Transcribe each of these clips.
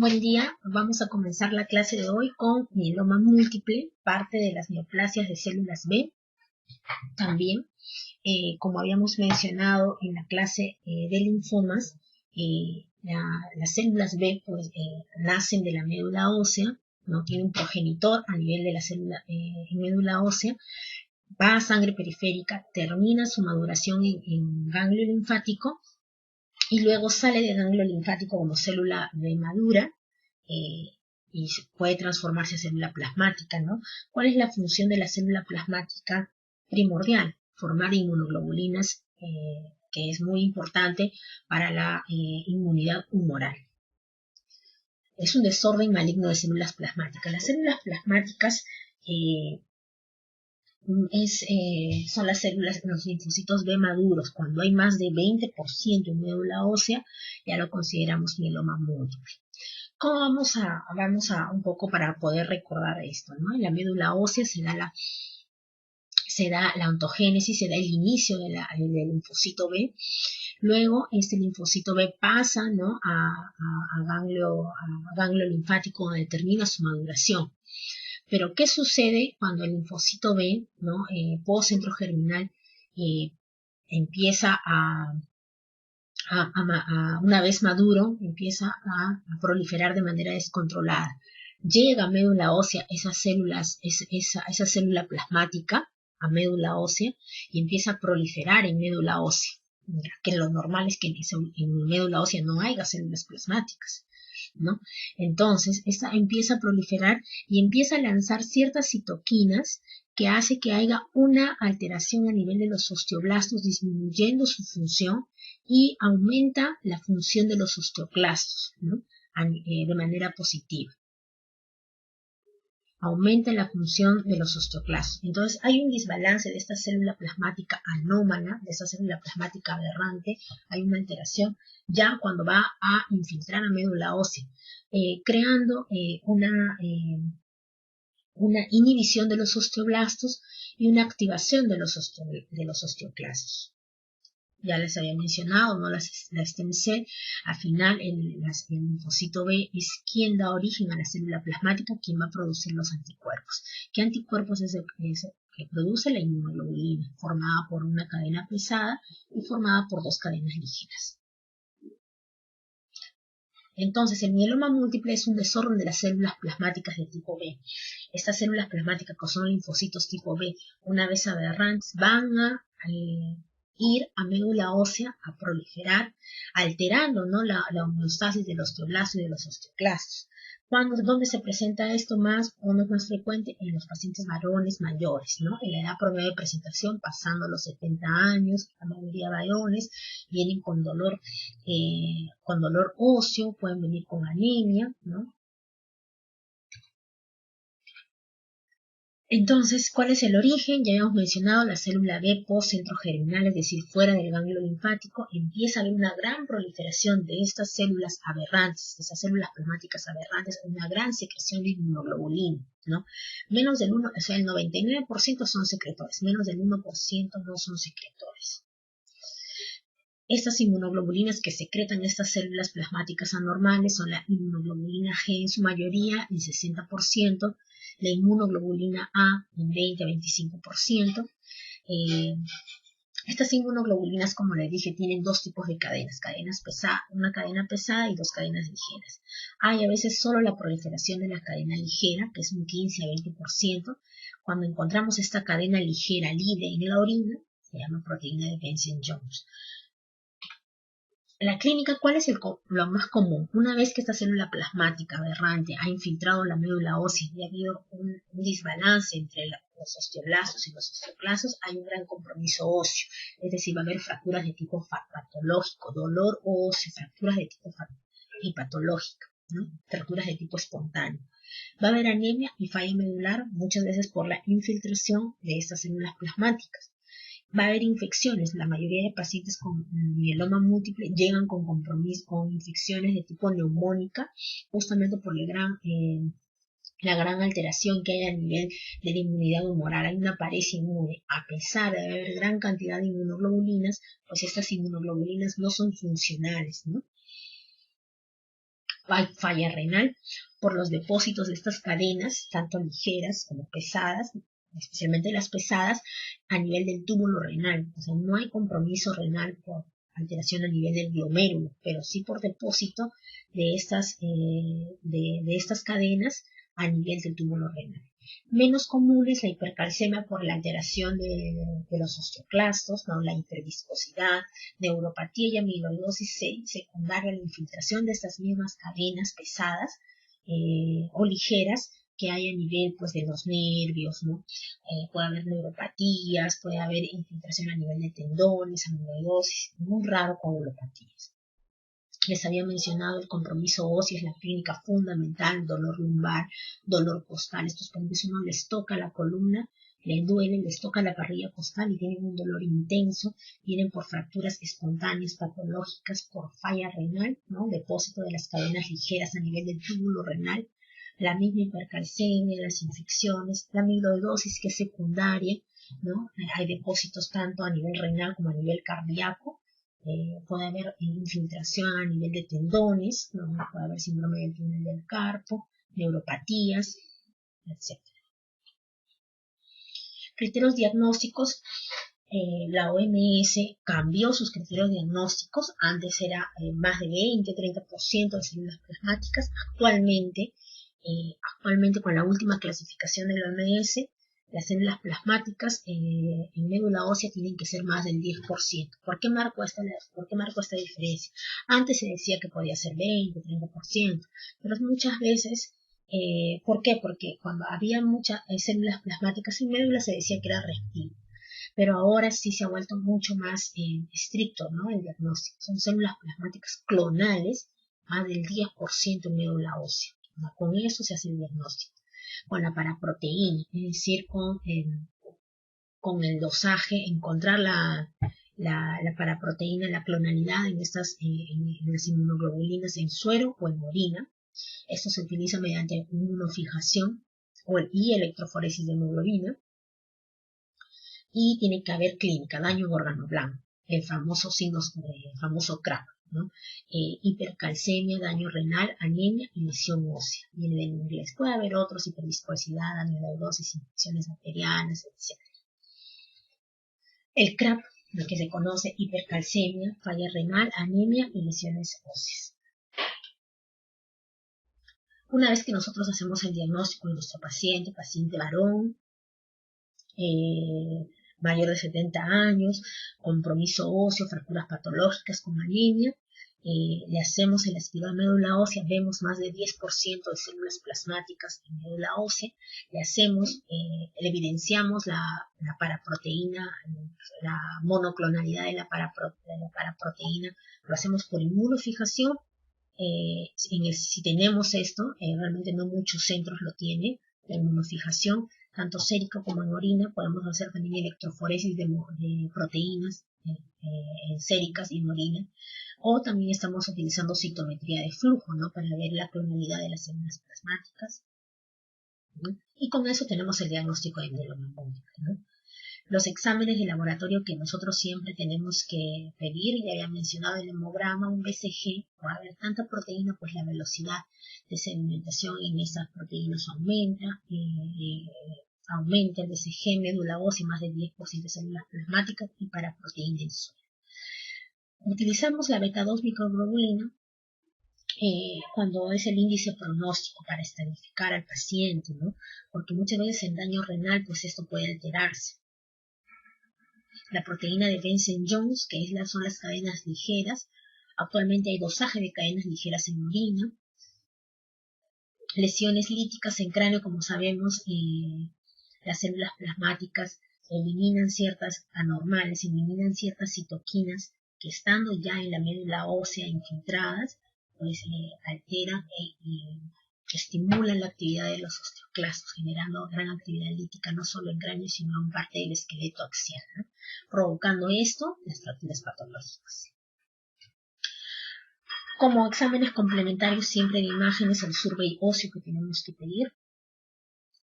Buen día, vamos a comenzar la clase de hoy con mieloma múltiple, parte de las neoplasias de células B. También, como habíamos mencionado en la clase de linfomas, las células B nacen de la médula ósea, no tiene un progenitor a nivel de la célula médula ósea, va a sangre periférica, termina su maduración en ganglio linfático, y luego sale del ganglio linfático como célula B madura y puede transformarse en célula plasmática, ¿no? ¿Cuál es la función de la célula plasmática primordial? Formar inmunoglobulinas, que es muy importante para la inmunidad humoral. Es un desorden maligno de células plasmáticas. Las células plasmáticas son las células, los linfocitos B maduros. Cuando hay más de 20% en médula ósea, ya lo consideramos mieloma múltiple. ¿Cómo vamos a un poco para poder recordar esto, ¿no? En la médula ósea se da la ontogénesis, se da el inicio del linfocito B. Luego este linfocito B pasa, ¿no?, a ganglio linfático, donde termina su maduración. Pero ¿qué sucede cuando el linfocito B, ¿no?, postcentro germinal, empieza una vez maduro, empieza a proliferar de manera descontrolada? Llega a médula ósea esa célula plasmática a médula ósea y empieza a proliferar en médula ósea, que lo normal es que en médula ósea no haya células plasmáticas, ¿no? Entonces, esta empieza a proliferar y empieza a lanzar ciertas citoquinas que hace que haya una alteración a nivel de los osteoblastos, disminuyendo su función, y aumenta la función de los osteoclastos, ¿no?, de manera positiva. Aumenta la función de los osteoclastos. Entonces hay un desbalance de esta célula plasmática anómala, de esta célula plasmática aberrante. Hay una alteración ya cuando va a infiltrar a médula ósea, creando una inhibición de los osteoblastos y una activación de los osteoclastos. Ya les había mencionado, ¿no?, la stem cell. Al final el linfocito B es quien da origen a la célula plasmática, quien va a producir los anticuerpos. ¿Qué anticuerpos es el que produce? La inmunoglobulina, formada por una cadena pesada y formada por dos cadenas ligeras. Entonces, el mieloma múltiple es un desorden de las células plasmáticas de tipo B. Estas células plasmáticas, que son linfocitos tipo B, una vez aberrantes, van a ir a médula ósea a proliferar, alterando, ¿no?, la homeostasis del osteoblasto y de los osteoclastos. ¿Dónde se presenta esto más o no es más frecuente? En los pacientes varones mayores, ¿no? En la edad promedio de presentación, pasando los 70 años, la mayoría varones, vienen con dolor óseo, pueden venir con anemia, ¿no? Entonces, ¿cuál es el origen? Ya hemos mencionado la célula B postcentro germinal, es decir, fuera del ganglio linfático. Empieza a haber una gran proliferación de estas células aberrantes, de esas células plasmáticas aberrantes, una gran secreción de inmunoglobulina, ¿no? Menos del 1, o sea, el 99% son secretores, menos del 1% no son secretores. Estas inmunoglobulinas que secretan estas células plasmáticas anormales son la inmunoglobulina G en su mayoría, el 60%, la inmunoglobulina A en 20 a 25%. Estas inmunoglobulinas, como les dije, tienen dos tipos de cadenas pesadas, una cadena pesada y dos cadenas ligeras. Hay a veces solo la proliferación de la cadena ligera, que es un 15 a 20%. Cuando encontramos esta cadena ligera libre en la orina, se llama proteína de Benson-Jones. La clínica, ¿cuál es lo más común? Una vez que esta célula plasmática aberrante ha infiltrado la médula ósea y ha habido un desbalance entre los osteoblastos y los osteoclastos, hay un gran compromiso óseo, es decir, va a haber fracturas de tipo patológico, dolor óseo, fracturas de tipo hepatológico, ¿no?, fracturas de tipo espontáneo. Va a haber anemia y falla medular, muchas veces por la infiltración de estas células plasmáticas. Va a haber infecciones. La mayoría de pacientes con mieloma múltiple llegan con infecciones de tipo neumónica, justamente por la gran alteración que hay a nivel de la inmunidad humoral. Hay una pared inmune. A pesar de haber gran cantidad de inmunoglobulinas, pues estas inmunoglobulinas no son funcionales, ¿no? hay falla renal por los depósitos de estas cadenas, tanto ligeras como pesadas, especialmente las pesadas, a nivel del túbulo renal. O sea, no hay compromiso renal por alteración a nivel del glomérulo, pero sí por depósito de estas cadenas a nivel del túbulo renal. Menos común es la hipercalcemia por la alteración de los osteoclastos, ¿no? La hiperviscosidad, neuropatía y amiloidosis secundaria a la infiltración de estas mismas cadenas pesadas o ligeras que hay a nivel pues de los nervios, ¿no? Puede haber neuropatías, puede haber infiltración a nivel de tendones, amiloidosis, muy raro coagulopatías. Les había mencionado el compromiso óseo, es la clínica fundamental, dolor lumbar, dolor costal. Estos pacientes uno les toca la columna, les duele, les toca la parrilla costal y tienen un dolor intenso, vienen por fracturas espontáneas patológicas, por falla renal, ¿no? Depósito de las cadenas ligeras a nivel del túbulo renal, la misma hipercalcemia, las infecciones, la amiloidosis que es secundaria, ¿no? Hay depósitos tanto a nivel renal como a nivel cardíaco. Puede haber infiltración a nivel de tendones, ¿no? Puede haber síndrome del túnel del carpo, neuropatías, etc. Criterios diagnósticos. La OMS cambió sus criterios diagnósticos. Antes era más de 20-30% de células plasmáticas. Actualmente con la última clasificación de la OMS, las células plasmáticas en médula ósea tienen que ser más del 10%. ¿Por qué marco esta diferencia? Antes se decía que podía ser 20-30%, pero muchas veces, ¿por qué? Porque cuando había muchas células plasmáticas en médula se decía que era reactivo. Pero ahora sí se ha vuelto mucho más estricto, ¿no? El diagnóstico. Son células plasmáticas clonales, más del 10% en médula ósea. ¿No? Con eso se hace el diagnóstico. Con la paraproteína, es decir, con el dosaje, encontrar la paraproteína, la clonalidad en las inmunoglobulinas en suero o en orina. Esto se utiliza mediante inmunofijación y electroforesis de hemoglobina. Y tiene que haber clínica, daño en órgano blanco, el famoso CRAP, ¿no? Hipercalcemia, daño renal, anemia y lesión ósea, viene en inglés. Puede haber otros, hiperviscosidad, amiloidosis, infecciones bacterianas, etc. El CRAP, lo que se conoce, hipercalcemia, falla renal, anemia y lesiones óseas. Una vez que nosotros hacemos el diagnóstico de nuestro paciente varón, mayor de 70 años, compromiso óseo, fracturas patológicas con anemia, le hacemos el aspirado de médula ósea, vemos más de 10% de células plasmáticas en médula ósea, le evidenciamos la paraproteína, la monoclonalidad de la paraproteína, lo hacemos por inmunofijación. Si tenemos esto, realmente no muchos centros lo tienen, la inmunofijación, tanto sérica como en orina. Podemos hacer también electroforesis de proteínas séricas y en orina, o también estamos utilizando citometría de flujo, ¿no? Para ver la clonalidad de las células plasmáticas, ¿no? Y con eso tenemos el diagnóstico de mieloma múltiple, ¿no? Los exámenes de laboratorio que nosotros siempre tenemos que pedir, ya había mencionado el hemograma, un BCG, por haber tanta proteína, pues la velocidad de sedimentación en esas proteínas aumenta el BCG, médula ósea, más del 10% de células plasmáticas y paraproteína en suero. Utilizamos la beta-2 microglobulina cuando es el índice pronóstico para estadificar al paciente, ¿no? Porque muchas veces en daño renal, pues esto puede alterarse. La proteína de Benson-Jones, que son las cadenas ligeras. Actualmente hay dosaje de cadenas ligeras en orina. Lesiones líticas en cráneo, como sabemos, las células plasmáticas eliminan ciertas anormales, eliminan ciertas citoquinas que estando ya en la médula ósea infiltradas, pues alteran y estimulan la actividad de los osteoclastos, generando gran actividad lítica no solo en cráneo, sino en parte del esqueleto axial, ¿no? Provocando esto las fracturas patológicas. Como exámenes complementarios siempre de imágenes, el survey óseo que tenemos que pedir.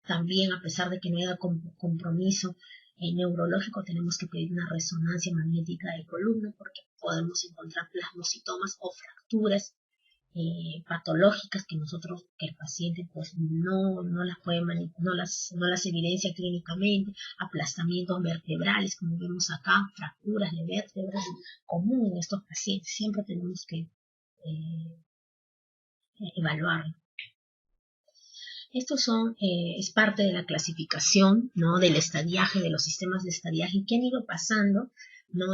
También, a pesar de que no haya compromiso neurológico, tenemos que pedir una resonancia magnética de columna porque podemos encontrar plasmocitomas o fracturas patológicas que el paciente pues no las puede no las evidencia clínicamente, aplastamientos vertebrales, como vemos acá, fracturas de vértebras, común en estos pacientes, siempre tenemos que evaluarlo. Estos es parte de la clasificación, ¿no? Del estadiaje, de los sistemas de estadiaje que han ido pasando, ¿no?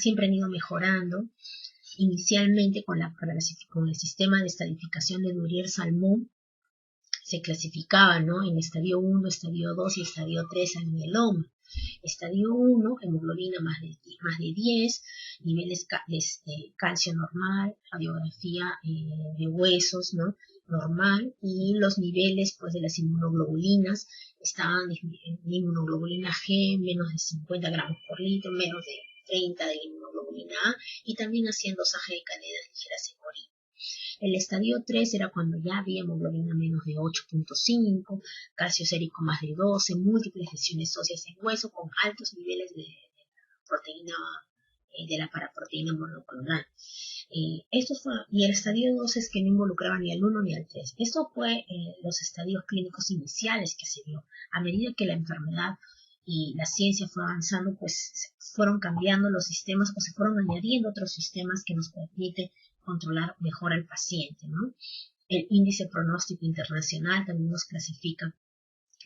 Siempre han ido mejorando. Inicialmente con el sistema de estadificación de Fourier-Salmon se clasificaba, ¿no? En estadio 1, estadio 2 y estadio 3 al mieloma. Estadio 1, hemoglobina más de 10, niveles de calcio normal, radiografía de huesos, ¿no? Normal, y los niveles pues de las inmunoglobulinas estaban en inmunoglobulina G menos de 50 gramos por litro, menos de 30 de la inmunoglobulina A, y también hacían dosaje de cadenas ligeras en orina. El estadio 3 era cuando ya había hemoglobina menos de 8.5, calcio sérico más de 12, múltiples lesiones óseas en hueso con altos niveles de proteína, de la paraproteína monoclonal. Y el estadio 2 es que no involucraba ni al 1 ni al 3. Esto fue los estadios clínicos iniciales que se dio. A medida que la enfermedad y la ciencia fue avanzando, pues fueron cambiando los sistemas o se fueron añadiendo otros sistemas que nos permiten controlar mejor al paciente, ¿no? El índice pronóstico internacional también nos clasifica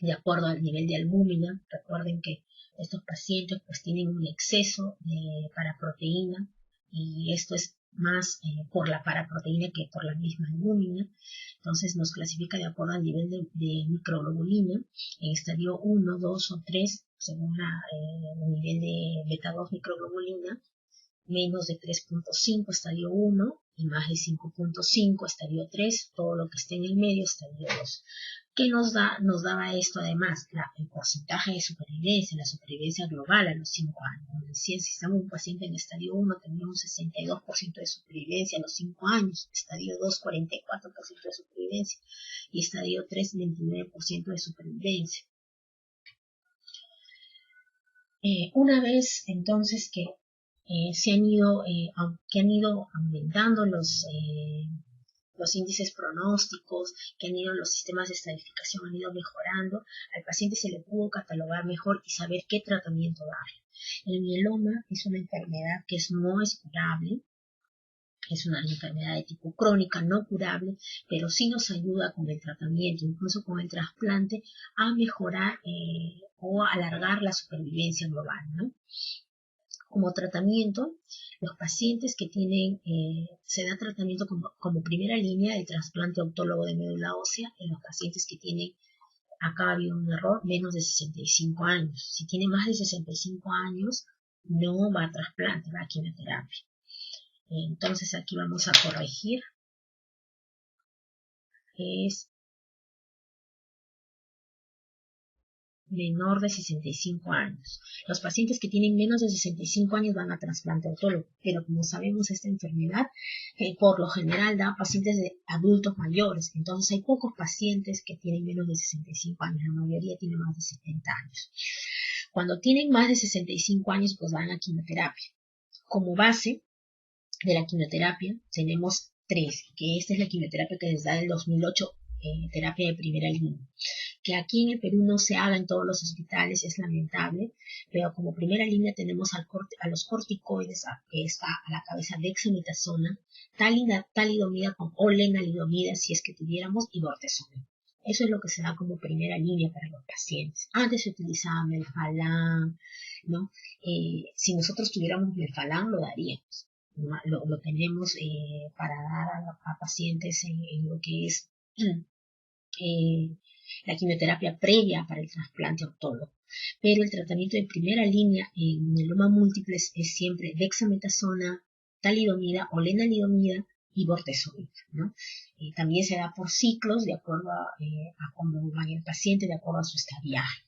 de acuerdo al nivel de albúmina. Recuerden que estos pacientes pues tienen un exceso de paraproteína y esto es más por la paraproteína que por la misma albúmina. Entonces nos clasifica de acuerdo al nivel de microglobulina en estadio 1, 2 o 3 según el nivel de beta 2 microglobulina, menos de 3.5 estadio 1 y más de 5.5 estadio 3, todo lo que esté en el medio estadio 2. ¿Qué nos daba esto además? El porcentaje de supervivencia, la supervivencia global a los 5 años. Si estamos un paciente en estadio 1, teníamos 62% de supervivencia a los 5 años, estadio 2, 44% de supervivencia y estadio 3, 29% de supervivencia. Una vez entonces que han ido aumentando los índices pronósticos, que los sistemas de estadificación han ido mejorando, al paciente se le pudo catalogar mejor y saber qué tratamiento darle. El mieloma es una enfermedad que no es curable, es una enfermedad de tipo crónica, no curable, pero sí nos ayuda con el tratamiento, incluso con el trasplante, a mejorar o alargar la supervivencia global, ¿no? Como tratamiento, los pacientes que tienen, se da tratamiento como primera línea el trasplante autólogo de médula ósea en los pacientes que tienen, acá ha habido un error, menos de 65 años. Si tiene más de 65 años, no va a trasplante, va a quimioterapia. Entonces aquí vamos a corregir. Es menor de 65 años. Los pacientes que tienen menos de 65 años van a trasplante autólogo, pero como sabemos esta enfermedad por lo general da a pacientes de adultos mayores, entonces hay pocos pacientes que tienen menos de 65 años, la mayoría tiene más de 70 años. Cuando tienen más de 65 años pues van a quimioterapia. Como base de la quimioterapia tenemos 3, que esta es la quimioterapia que les da el 2008, terapia de primera línea. Que aquí en el Perú no se haga en todos los hospitales es lamentable, pero como primera línea tenemos a los corticoides, que está a la cabeza dexametasona, talidomida o lenalidomida si es que tuviéramos, y bortezomib. Eso es lo que se da como primera línea para los pacientes. Antes se utilizaba melfalán, ¿no? Si nosotros tuviéramos melfalán lo daríamos. Lo tenemos para dar a pacientes en lo que es la quimioterapia previa para el trasplante autólogo. Pero el tratamiento de primera línea en mieloma múltiple es siempre dexametasona, talidomida o lenalidomida y bortezomib, ¿no? También se da por ciclos de acuerdo a cómo va el paciente, de acuerdo a su estadiaje.